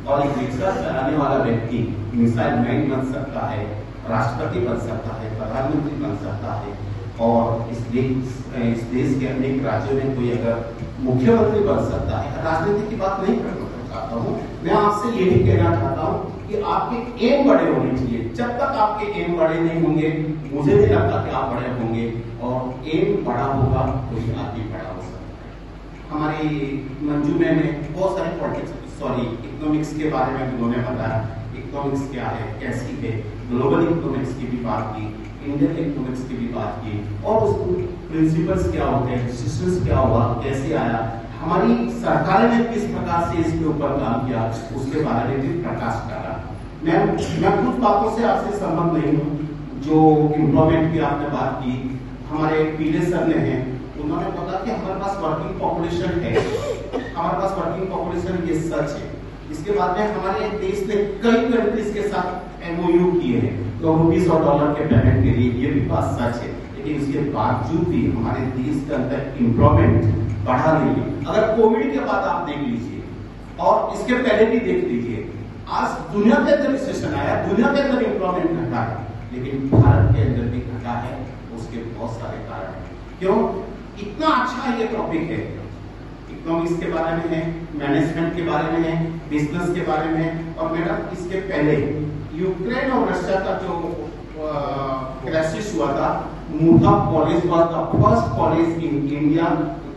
और एक रिक्शा चलाने वाला व्यक्ति मिसाइल मैन बन सकता है, राष्ट्रपति बन सकता है, प्रधानमंत्री बन सकता है, और इस देश के अनेक राज्यों में कोई अगर मुख्यमंत्री बन सकता है। राजनीति की बात नहीं करना चाहता हूँ, मैं आपसे यही कहना चाहता हूँ कि आपके एम बड़े होने चाहिए। जब तक आपके एम बड़े नहीं होंगे, मुझे नहीं लगता कि आप बड़े होंगे, और एम बड़ा होगा तो ही आदमी बड़ा हो सकता है। हमारी मंजूमे में बहुत सारे इकोनॉमिक्स के बारे में उन्होंने बताया, इकोनॉमिक्स क्या है, कैसी है, ग्लोबल इकोनॉमिक्स की भी बात की, इंडियन इकोनॉमिक्स की भी बात की, और उसके प्रिंसिपल्स क्या होते हैं, डिसीजंस क्या हुआ, कैसे आया, हमारी सरकार ने किस प्रकार से इसके ऊपर काम किया, उसके बारे में भी प्रकाश डाला। मैं कुछ बातों से आपसे संबंध नहीं हूँ। जो एम्प्लॉयमेंट की आपने बात की, हमारे पीले सर ने हैं, उन्होंने बताया कि हमारे पास वर्किंग पॉपुलेशन है, हमारे पास वर्किंग पॉपुलेशन, ये सच है। इसके बाद में हमारे देश ने कई कंट्रीज के साथ एमओयू किए हैं, तो रुपीस और डॉलर के पेमेंट के लिए, ये भी बात सच है। लेकिन इसके बावजूद भी हमारे देश के अंदर एम्प्लॉयमेंट बढ़ा नहीं है। अगर कोविड के बाद आप देख लीजिए और इसके पहले भी देख लीजिए, आज दुनिया के अंदर रिसेशन आया, दुनिया के अंदर एम्प्लॉयमेंट घटा है, लेकिन भारत के अंदर भी घटा है। उसके बहुत सारे कारण हैं। क्यों? इतना अच्छा ये टॉपिक है, इकोनॉमिक्स के बारे में है, मैनेजमेंट के बारे में है, बिजनेस के बारे में है। और मैडम, इसके पहले यूक्रेन और रशिया का जो क्राइसिस हुआ था, Mutha college was the first college in India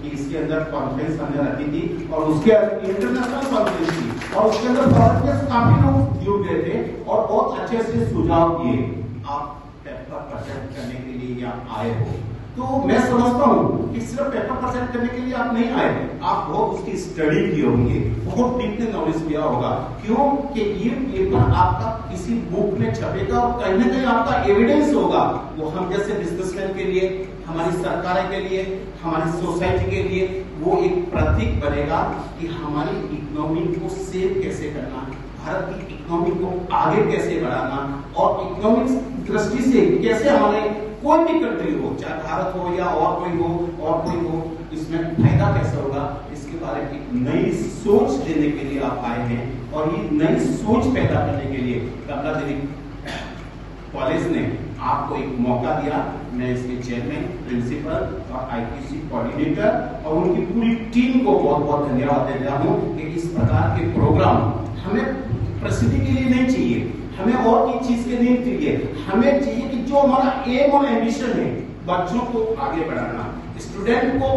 कि इसके अंदर कॉन्फ्रेंस हमने रखी थी, और उसके इंटरनेशनल कॉन्फ्रेंस थी, और उसके अंदर भारत के काफी लोग जुड़ गए थे और बहुत अच्छे से सुझाव दिए। आप पेपर प्रेजेंट करने के लिए यहाँ आए हो, तो मैं समझता हूँ कि सिर्फ पेपर प्रेजेंट करने के लिए आप नहीं आए, आप बहुत उसकी स्टडी किए होंगे, बहुत डीपली नॉलेज लिया होगा। क्यों? कि ये पेपर आपका किसी बुक में छपेगा और कहीं ना कहीं आपका एविडेंस होगा। वो हम जैसे बिजनेसमैन के लिए, हमारी सरकार के लिए, हमारी सोसाइटी के लिए वो एक प्रतीक बनेगा कि हमारी इकोनॉमी को सेव कैसे करना, भारत की इकोनॉमी को आगे कैसे बढ़ाना, और इकोनॉमिक्स दृष्टि से कैसे हमारे कोई भी कंट्री हो, चाहे भारत हो या और कोई हो, इसमें फायदा कैसे होगा, इसके बारे में एक नई सोच देने के लिए आप आए हैं। और ये नई सोच पैदा करने के लिए कमला देवी कॉलेज ने आपको एक मौका दिया। मैं इसके चेयरमैन, प्रिंसिपल और आईपीसी कोऑर्डिनेटर और उनकी पूरी टीम को बहुत बहुत धन्यवाद दे रहा हूँ कि इस प्रकार के प्रोग्राम हमें प्रसिद्धि के लिए नहीं चाहिए, हमें और की चीज के लिए चाहिए, हमें चाहिए कि जो हमारा एम और एम्बिशन है, बच्चों को आगे बढ़ाना, स्टूडेंट को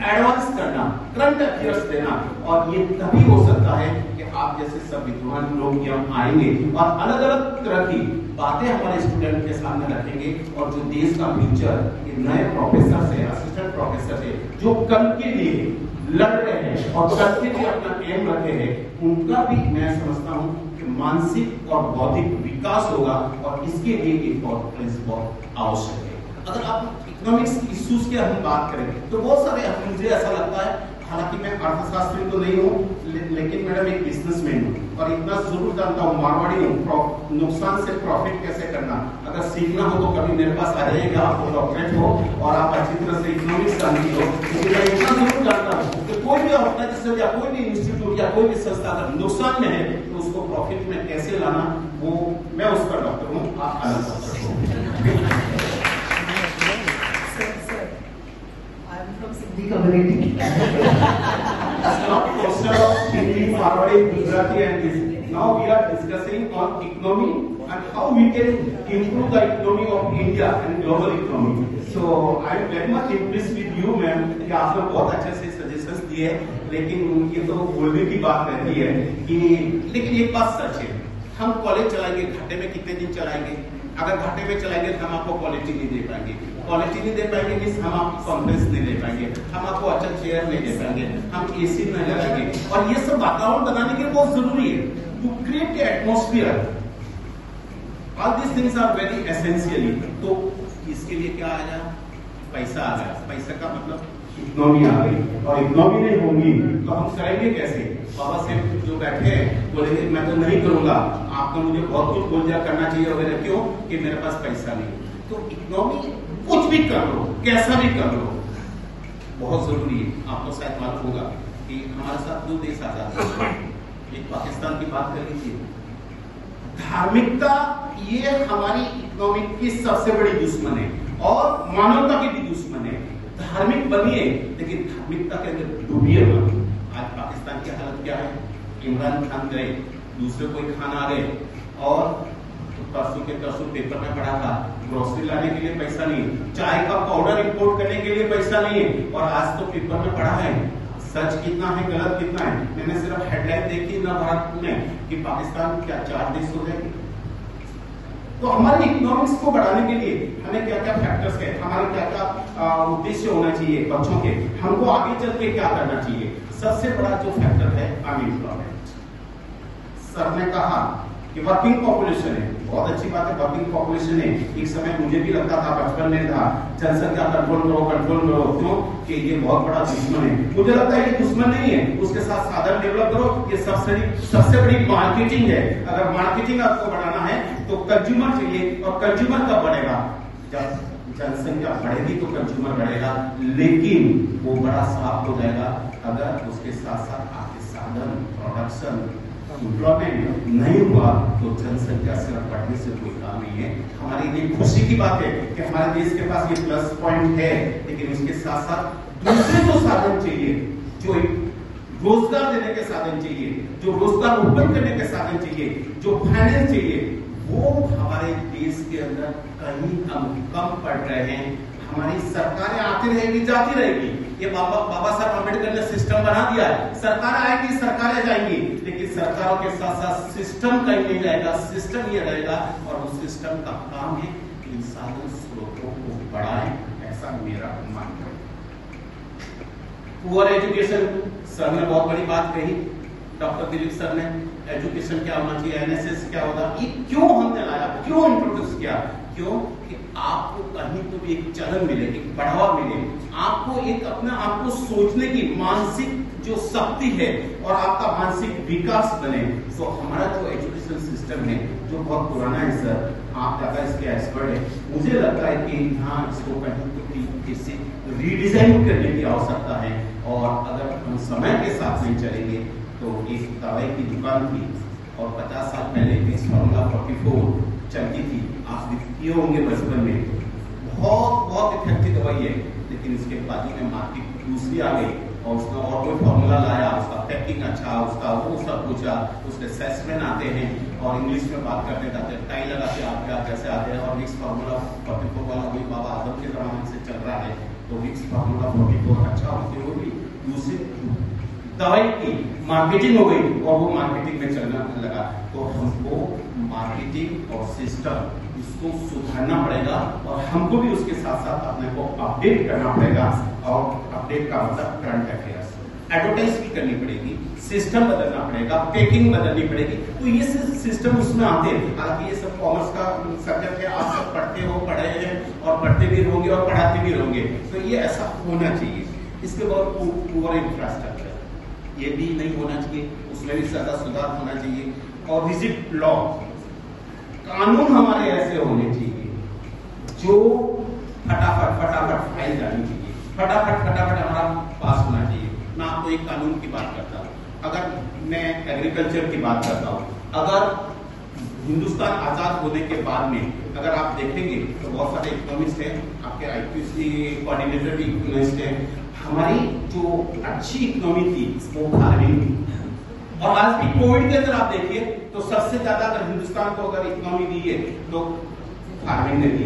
एडवांस करना, करंट अफेयर्स देना। और ये तभी हो सकता है कि आप जैसे सब विद्वान लोग यहाँ आएंगे और अलग अलग तरह की बातें हमारे स्टूडेंट के सामने रखेंगे, और जो देश का फ्यूचर, ये नए प्रोफेसर से, असिस्टेंट प्रोफेसर से जो कल के लिए लड़ रहे हैं और कल के लिए अपना एम रखे हैं, उनका भी मैं समझता हूँ कि मानसिक और बौद्धिक विकास होगा, और इसके लिए एक कॉन्फ्रेंस बहुत आवश्यक है। अगर आप इकोनॉमिक्स इश्यूज की हम बात करें तो बहुत सारे, मुझे ऐसा लगता है, हालांकि मैं अर्थशास्त्री तो नहीं हूँ, लेकिन मैडम एक बिजनेसमैन हूँ और इतना जरूर जानता हूँ, मारवाड़ी हूँ, नुकसान से प्रॉफिट कैसे करना। अगर सीखना हो तो कभी मेरे पास आ जाइएगा, आप डॉक्टरेट हो और आप अच्छी तरह से इकोनॉमिक्स जानती हो, लेकिन मैं इतना जरूर जानता हूँ कि कोई भी ऑर्गेनाइजेशन या कोई भी इंस्टीट्यूट या कोई भी संस्था अगर नुकसान में है तो उसको प्रॉफिट में कैसे लाना, वो मैं उसका डॉक्टर हूँ, आप अलग डॉक्टर हो। Community. It's not question of speaking Marwari, Gujarati and this. Now we are discussing on economy and how we can improve the economy of India and global economy. So I am very much impressed with you, ma'am, कि आपने बहुत अच्छे से suggestions दिए, लेकिन ये तो बोलने की बात रहती है कि, लेकिन एक बात सच है, हम कॉलेज चलाएंगे, घाटे में कितने दिन चलाएंगे? अगर घाटे में चलाएंगे तो हम आपको क्वालिटी नहीं दे पाएंगे, क्वालिटी नहीं दे पाएंगे मींस हम आपको कॉन्फ्रेंस नहीं दे पाएंगे, हम आपको अच्छा चेयर नहीं दे पाएंगे, हम एसी नहीं लगाएंगे। और ये सब वातावरण बनाने के लिए बहुत जरूरी है, to create atmosphere, all this things are very essentially. तो इसके लिए क्या आया? पैसा आ गया। पैसा का मतलब इकोनॉमी आ गई, और इकोनॉमी नहीं होगी तो हम करेंगे कैसे? बाबा साहब जो बैठे बोलेंगे मैं तो नहीं करूंगा, आपको मुझे बहुत कुछ बोल दिया करना चाहिए वगैरह, क्यों? कि मेरे पास पैसा नहीं। तो इकोनॉमी कुछ भी कर लो, कैसा भी कर लो, बहुत जरूरी है। आपको शायद मालूम होगा कि हमारे साथ 2 देश आजाद हुए, एक पाकिस्तान की बात कर लीजिए। धार्मिकता ये हमारी इकोनॉमिक की सबसे बड़ी दुश्मन है और मानवता की भी दुश्मन है। धार्मिक बनिए लेकिन धार्मिकता के अंदर डूबिए मत। आज पाकिस्तान की हालत क्या है? इमरान खान गए, दूसरे कोई खान आ गए, और परसों के परसों पेपर में पढ़ा था ग्रोसरी लाने के लिए पैसा नहीं, चाय का पाउडर इंपोर्ट करने के लिए पैसा नहीं है, और आज तो पेपर में पढ़ा है सच कितना है गलत कितना है। मैंने सिर्फ हेडलाइन देखी ना भारत में कि पाकिस्तान क्या 4 देश हो जाएगी। तो हमारे इकोनॉमिक्स को बढ़ाने के लिए हमें क्या क्या फैक्टर्स है, हमारे क्या क्या उद्देश्य होना चाहिए बच्चों के, हमको आगे चल के क्या करना चाहिए। सबसे बड़ा जो फैक्टर है अनएम्प्लॉयमेंट। सर ने कहा कि वर्किंग पॉपुलेशन है, बहुत अच्छी बात है, वर्किंग पॉपुलेशन है। एक समय मुझे भी लगता था, बचपन में था, जनसंख्या कंट्रोल करो, क्यों कि ये बहुत बड़ा दुश्मन है। मुझे लगता है ये दुश्मन नहीं है, उसके साथ साधन डेवलप करो। ये सबसे बड़ी मार्केटिंग है। अगर मार्केटिंग आपको बढ़ाना है तो कंज्यूमर चाहिए, और कंज्यूमर कब बढ़ेगा? जब जनसंख्या बढ़ेगी तो कंज्यूमर बढ़ेगा, लेकिन वो बड़ा साफ हो जाएगा अगर उसके साथ साथ आपके साधन प्रोडक्शन एम्प्लॉयमेंट नहीं हुआ तो जनसंख्या सिर्फ बढ़ने से कोई काम नहीं है। हमारी लिए खुशी की बात है कि हमारे देश के पास ये प्लस पॉइंट है, लेकिन उसके साथ साथ दूसरे जो साधन चाहिए, जो रोजगार देने के साधन चाहिए, जो रोजगार उत्पन्न करने के साधन चाहिए, जो फाइनेंस चाहिए, वो हमारे देश के अंदर कहीं कम पड़ रहे हैं। हमारी सरकारें आती रहेगी जाती रहेगी, ये बाबा साहब अम्बेडकर ने सिस्टम बना दिया है, सरकार आएगी सरकारें जाएंगी, लेकिन सरकारों के साथ साथ सिस्टम कहीं नहीं जाएगा। सिस्टम ये रहेगा, और उस सिस्टम का काम है इन साधन स्रोतों को बढ़ाएं, ऐसा मेरा मानना है। पुअर एजुकेशन, सर ने बहुत बड़ी बात कही, डॉक्टर दिलीप सर ने, एजुकेशन क्या होना चाहिए, एनएसएस क्या होगा, ये क्यों हमने लाया, क्यों इंट्रोड्यूस किया, क्यों कि आपको कहीं तो भी एक चलन मिले, एक बढ़ावा मिले, आपको एक अपना आपको सोचने की मानसिक जो शक्ति है और आपका मानसिक विकास बने। तो हमारा जो एजुकेशन सिस्टम है जो बहुत पुराना है, सर आप ज्यादा इसके एक्सपर्ट है, मुझे लगता है कि यहाँ इसको कहीं तो इससे रीडिजाइन करने की आवश्यकता है। और अगर हम समय के साथ नहीं चलेंगे तो एक दवाई की दुकान थी और 50 साल पहले विक्स फार्मूला 44 चलती थी, आप किए होंगे बचपन में, बहुत इफेक्टिव दवाई है, लेकिन इसके बाजू में मार्केट दूसरी आ गई और उसने और कोई फार्मूला लाया, उसका पैकिंग अच्छा, उसका वो सब कुछ, उसके सेल्समैन आते हैं और इंग्लिश में बात करते जाते हैं, टाई लगा के आप कैसे आते हैं, और विक्स फार्मूला 44 वाला वही बाबा आजम के जमाने से चल रहा है, तो विक्स फार्मूला 44 अच्छा होती है, वो भी दूसरी दवाई की मार्केटिंग हो गई और वो मार्केटिंग में चलना लगा। तो हमको मार्केटिंग और सिस्टम इसको सुधारना पड़ेगा, और हमको भी उसके साथ साथ अपने को अपडेट करना पड़ेगा। और अपडेट का मतलब करंट अफेयर्स, एडवर्टाइज भी करनी पड़ेगी, सिस्टम बदलना पड़ेगा, पैकिंग बदलनी पड़ेगी। तो ये सिस्टम उसमें आते हैं। हालांकि ये सब कॉमर्स का सब्जेक्ट है, आप सब पढ़ते हो, पढ़े हैं और पढ़ते भी रहोगे और पढ़ाते भी रहोगे, तो ये ऐसा होना चाहिए। इसके बाद पूरा इंफ्रास्ट्रक्चर ये भी नहीं होना चाहिए, उसमें भी ज्यादा सुधार होना चाहिए। और रिजिड लॉ, कानून हमारे ऐसे होने चाहिए जो फटाफट फाइल जानी चाहिए, फटाफट हमारा पास होना चाहिए। मैं आपको एक कानून की बात करता हूँ, अगर मैं एग्रीकल्चर की बात करता हूँ, अगर हिंदुस्तान आजाद होने के बाद में अगर आप देखेंगे तो बहुत सारे इकोनॉमिस्ट हैं, आपके आईपीसी कोऑर्डिनेटर भी इकोनॉमिस्ट हैं। हमारी जो अच्छी इकोनॉमी थी वो फार्मिंग थी, और आज भी कोविड के अंदर आप देखिए तो सबसे ज्यादा अगर हिंदुस्तान को अगर इकोनॉमी दी है तो फार्मिंग ने दी।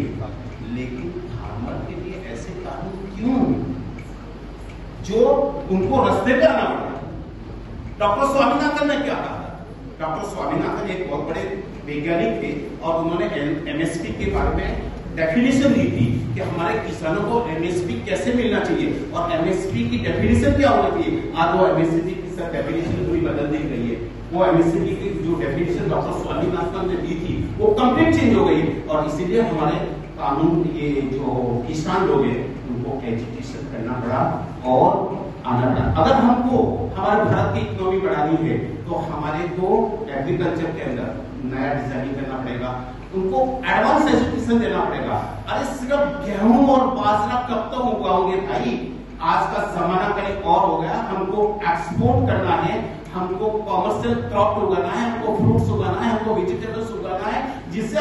लेकिन फार्मर के लिए ऐसे कानून क्यों जो उनको रास्ते पे आना पड़ा? डॉक्टर स्वामीनाथन ने क्या कहा? डॉक्टर स्वामीनाथन एक बहुत बड़े वैज्ञानिक थे और उन्होंने एमएसपी के बारे में डेफिनेशन दी थी कि हमारे किसानों को एमएसपी कैसे मिलना चाहिए और एमएसपी की डेफिनेशन क्या होनी चाहिए। आज वो एमएसपी की सब डेफिनेशन पूरी बदल दी गई है। वो एमएसपी की जो डेफिनेशन डॉक्टर स्वामीनाथन ने दी थी वो कंप्लीट चेंज हो गई, और इसीलिए हमारे कानून ये जो किसान लोग हैं उनको एजुकेशन करना पड़ा और आना पड़ा। अगर हमको हमारे भारत की इकोनॉमी बढ़ानी है तो हमारे को एग्रीकल्चर के अंदर नया डिजाइन करना पड़ेगा, उनको एडवांस एजुकेशन देना पड़ेगा। अरे सिर्फ गेहूं और बाजरा कब तक उगाओगे भाई? आज का जमाना कहीं और हो गया, हमको एक्सपोर्ट करना है, हमको कॉमर्शियल क्रॉप उगाना है, हमको फ्रूट्स उगाना है, हमको वेजिटेबल्स उगाना है, जिससे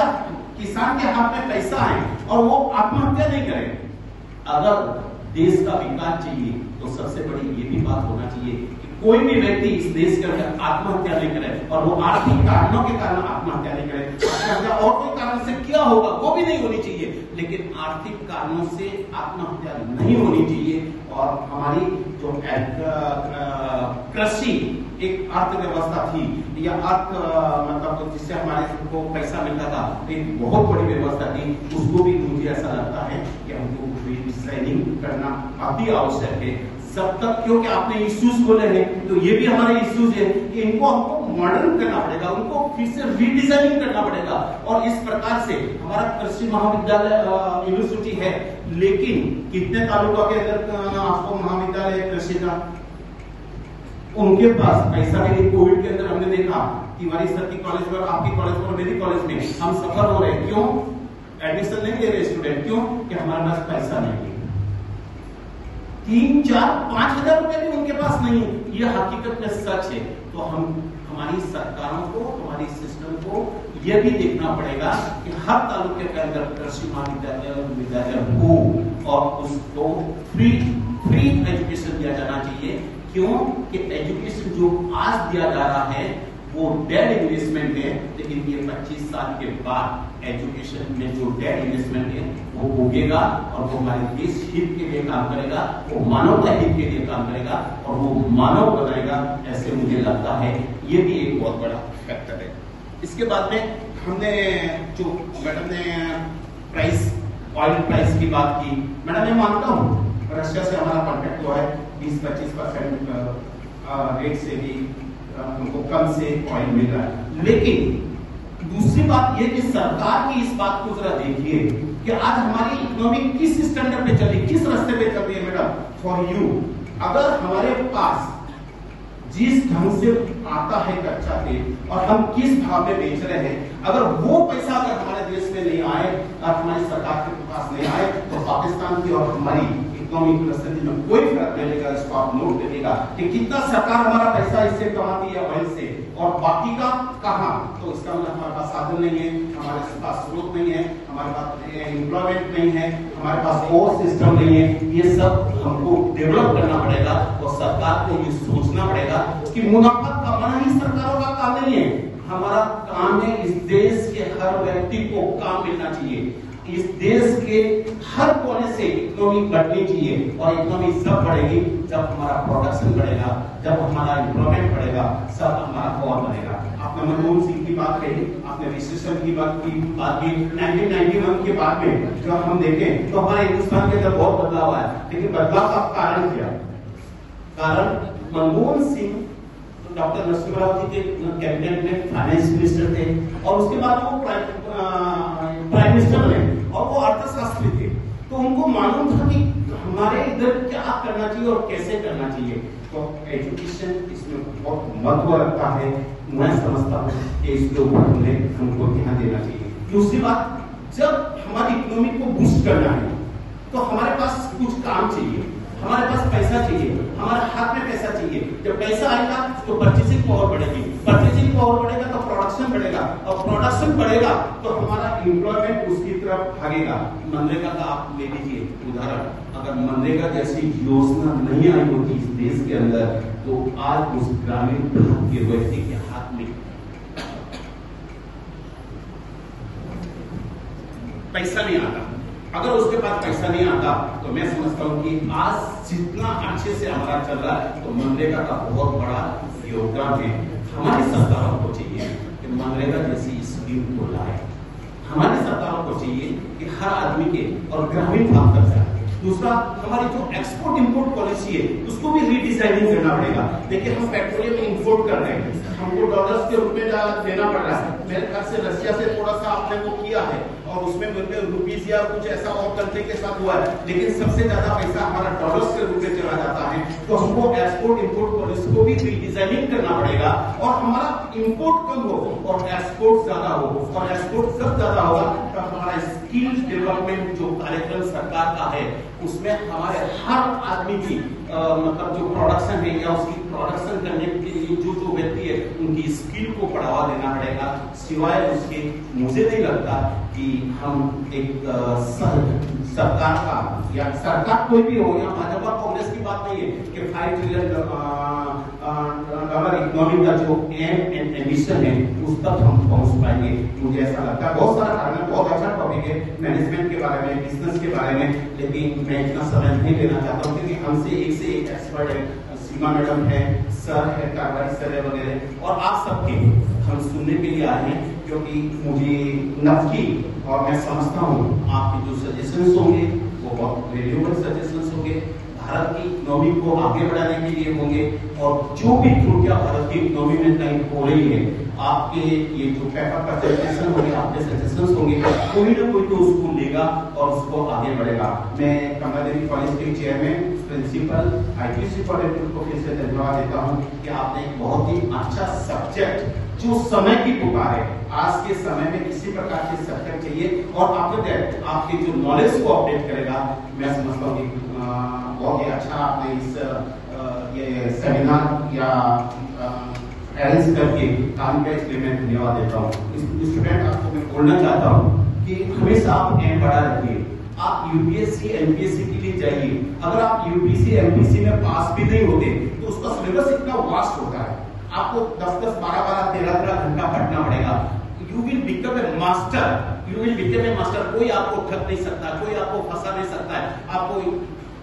किसान के हाथ में पैसा आए और वो आत्महत्या नहीं करे। अगर देश का विकास चाहिए तो सबसे बड़ी ये भी बात होना चाहिए कि कोई भी व्यक्ति इस देश के अंदर आत्महत्या नहीं करे, और वो आर्थिक कारणों के कारण आत्महत्या नहीं करे। आत्महत्या और कोई कारण से क्या होगा वो भी नहीं होनी चाहिए, लेकिन आर्थिक कारणों से आत्महत्या नहीं होनी चाहिए। और हमारी जो कृषि एक अर्थव्यवस्था थी, या अर्थ मतलब जिससे हमारे को पैसा मिलता था, एक बहुत बड़ी व्यवस्था थी, उसको भी मुझे ऐसा लगता है कि हमको डिजाइनिंग करना अति आवश्यक है। सब तक क्योंकि आपने इश्यूज बोले हैं, तो ये भी हमारे इश्यूज है कि इनको हमको मॉडर्न करना पड़ेगा, उनको फिर से रीडिजाइनिंग करना पड़ेगा। और इस प्रकार से हमारा कृषि महाविद्यालय यूनिवर्सिटी है, लेकिन कितने तालुका के अंदर आपको महाविद्यालय कृषि का, उनके पास पैसा भी नहीं। कोविड के अंदर हमने देखा तिवारी सर की कॉलेज पर, आपकी कॉलेज पर, मेरी कॉलेज में हम सफर हो रहे हैं। क्यों? एडमिशन नहीं ले रहे स्टूडेंट। क्यों? कि हमारे पास पैसा नहीं है। 3, 4, 5 हजार रुपए भी उनके पास नहीं है। यह हकीकत में सच है। तो हम हमारी सरकारों को, हमारी सिस्टम को यह भी देखना पड़ेगा कि हर तालुके के अंदर कृषि महाविद्यालय हो और उसको फ्री एजुकेशन दिया जाना चाहिए। क्यों? कि एजुकेशन जो आज दिया जा रहा है वो डेड इन्वेस्टमेंट है, लेकिन ये 25 साल के बाद एजुकेशन में जो डेड इन्वेस्टमेंट है वो उगेगा और वो हमारे देश हित के लिए काम करेगा, वो मानवता हित के लिए काम करेगा और वो मानव बनाएगा, ऐसे मुझे लगता है। ये भी एक बहुत बड़ा फैक्टर है। इसके बाद में हमने जो मैडम ने ऑयल प्राइस की बात की, मैडम मैं मानता हूँ रशिया से हमारा कॉन्टेक्ट हुआ है, 20-25% रेट से भी हमको कम से ऑयल मिल रहा है। लेकिन दूसरी बात यह कि सरकार की इस बात को जरा देखिए कि आज हमारी इकोनॉमी किस स्टैंडर्ड पे चली, किस रास्ते पे चल रही है। मैडम फॉर यू, अगर हमारे पास जिस ढंग से आता है कच्चा तेल और हम किस भाव में बेच रहे हैं, अगर वो पैसा अगर हमारे देश में नहीं आए और हमारी सरकार के पास नहीं आए, तो पाकिस्तान की और हमारी इकोनॉमिक परिस्थिति में कोई फर्क नहीं पड़ेगा। इसको आप नोट करिएगा कि कितना सरकार हमारा पैसा इससे कमाती है ऑयल से, और बाकी का कहां। तो इसका मतलब हमारे पास साधन नहीं है, हमारे पास स्रोत नहीं है, हमारे पास एम्प्लॉयमेंट नहीं है, हमारे पास और सिस्टम नहीं है। ये सब हमको डेवलप करना पड़ेगा और सरकार को ये सोचना पड़ेगा कि मुनाफा कमाना ही सरकारों का काम नहीं है। हमारा काम है इस देश के हर व्यक्ति को काम मिलना चाहिए, इस देश के हर कोने से इकोनॉमी बढ़नी चाहिए। और इकोनॉमी सब बढ़ेगी जब हमारा प्रोडक्शन बढ़ेगा, जब हमारा एम्प्लॉयमेंट बढ़ेगा, सब हमारा और बढ़ेगा। आपने मनमोहन सिंह की बात कही, आपने रिसेशन की बात की 1991 के बाद में जब हम देखें तो हमारे हिंदुस्तान के अंदर बहुत बदलाव आया। लेकिन बदलाव का कारण क्या? कारण मनमोहन सिंह डॉक्टर नरसिम्हा राव जी के कैबिनेट में फाइनेंस मिनिस्टर थे और उसके बाद वो प्राइम मिनिस्टर बने और वो अर्थशास्त्री थे। तो उनको मालूम था कि हमारे इधर क्या करना चाहिए और कैसे करना चाहिए। तो एजुकेशन इसमें बहुत महत्व रखता है। मैं समझता हूँ कि इसके ऊपर हमको ध्यान देना चाहिए। दूसरी बात, जब हमारी इकोनॉमी को बूस्ट करना है तो हमारे पास कुछ काम चाहिए, हमारे पास पैसा चाहिए, हमारे हाथ में पैसा चाहिए। जब पैसा आएगा तो परचेसिंग पावर बढ़ेगी, परचेसिंग पावर बढ़ेगा तो प्रोडक्शन बढ़ेगा, और प्रोडक्शन बढ़ेगा तो हमारा एम्प्लॉयमेंट उसकी तरफ भागेगा। मनरेगा का आप ले लीजिए उदाहरण, अगर मनरेगा जैसी योजना नहीं आई होती इस देश के अंदर तो आज उस ग्रामीण के व्यक्ति के हाथ में पैसा नहीं आता। अगर उसके पास पैसा नहीं आता तो मैं समझता हूँ कि आज जितना अच्छे से हमारा चल रहा है तो मनरेगा का बहुत बड़ा योगदान है। हमारी सरकारों को चाहिए कि मनरेगा जैसी स्कीम को लाए। हमारी सरकारों को चाहिए कि हर आदमी के और ग्रामीण भाग तक जाए। दूसरा, हमारी जो एक्सपोर्ट इंपोर्ट पॉलिसी है उसको भी रीडिजाइनिंग करना पड़ेगा। देखिए हम पेट्रोलियम इंपोर्ट कर रहे हैं, हमको डॉलर्स के रूप में देना पड़ रहा है। मेरे ख्याल से रशिया से थोड़ा सा आपने वो किया है और उसमें रुपीज या कुछ ऐसा और कंट्री के साथ हुआ है, लेकिन सबसे ज्यादा पैसा हमारा डॉलर्स के रूप में चला जाता है। तो हमको एक्सपोर्ट इंपोर्ट पॉलिसी को भी रीडिजाइनिंग करना पड़ेगा और हमारा इंपोर्ट कम हो और एक्सपोर्ट ज्यादा हो। और एक्सपोर्ट जब ज्यादा होगा तो हमारा स्किल डेवलपमेंट जो कार्यक्रम सरकार का है उसमें हमारे हर आदमी की मतलब जो प्रोडक्शन है या उसकी प्रोडक्शन करने के लिए जो व्यक्ति है उनकी स्किल को बढ़ावा देना पड़ेगा। सिवाय उसके मुझे नहीं लगता कि हम एक सरकार का या सरकार कोई भी हो, या भाजपा कांग्रेस की बात नहीं है कि 5 ट्रिलियन डॉलर इकोनॉमी का जो एम एंड एम्बिशन है उस तक हम पहुंच पाएंगे। मुझे ऐसा लगता है। बहुत सारा कारण है, बहुत अच्छा टॉपिक है मैनेजमेंट के बारे में, बिजनेस के बारे में, लेकिन मैं इतना समय नहीं लेना चाहता हूँ क्योंकि हमसे एक से एक एक्सपर्ट है, सीमा मैडम है, सर है, कारवारी सर है वगैरह, और आप सबके हम सुनने के लिए आए हैं क्योंकि मुझे नफकी और मैं समझता हूँ आपके जो सजेशंस होंगे वो बहुत वैल्यूएबल सजेशंस होंगे, भारत की इकोनॉमी को आगे बढ़ाने के लिए होंगे, और जो भी त्रुटियां भारत की इकोनॉमी में कहीं हो रही है, आपके ये जो पेपर प्रेजेंटेशन होंगे, आपके सजेशंस होंगे, कोई ना कोई तो उसको लेगा और उसको आगे बढ़ेगा। मैं कमला देवी कॉलेज के चेयरमैन प्रिंसिपल आईटीसी कॉलेज को फिर से धन्यवाद देता हूँ कि आपने एक बहुत ही अच्छा सब्जेक्ट जो समय की पुकार है, आज के समय में इसी प्रकार के सब्जेक्ट चाहिए, और आफ्टर दैट आपके जो नॉलेज को अपडेट करेगा। मैं समझता हूँ कि बहुत ही अच्छा आपने इस ये सेमिनार या अरेंज करके काम किया, इसलिए मैं धन्यवाद देता हूँ। स्टूडेंट आपको मैं बोलना चाहता हूँ कि हमेशा आप एम बढ़ा रखिए। आप यूपीएससी एमपीएससी के लिए जाइए, अगर आप यूपीएससी एमपीएससी में पास भी नहीं होते तो उसका सिलेबस इतना वास्ट होता है, आपको 10-10, 12-12, 13-13 घंटा पढ़ना पड़ेगा। You will become a master, you will become a master. कोई आपको ठग नहीं सकता, कोई आपको फंसा नहीं सकता है।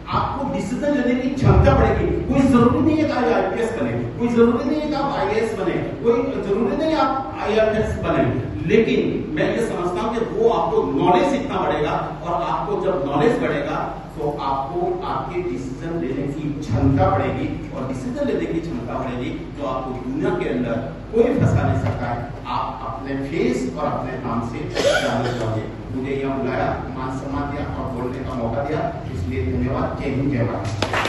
आपको डिसीजन लेने की क्षमता बढ़ेगी। कोई जरूरी नहीं है कि आप आईपीएस बने, कोई जरूरी नहीं है कि आप आईएएस बने, कोई जरूरी नहीं आप आईआरएस बने, लेकिन मैं ये समझता हूँ कि वो आपको नॉलेज इतना बढ़ेगा, और आपको जब नॉलेज बढ़ेगा तो आपको आपके डिसीजन लेने की क्षमता बढ़ेगी, और डिसीजन लेने की क्षमता बढ़ेगी तो आपको दुनिया के अंदर कोई फंसा नहीं सकता है। आप अपने फेस और अपने नाम से जाने चाहिए। मुझे यहाँ बुलाया, मान सम्मान दिया और बोलने का मौका दिया, इसलिए धन्यवाद। जय हिंद, जय भारत।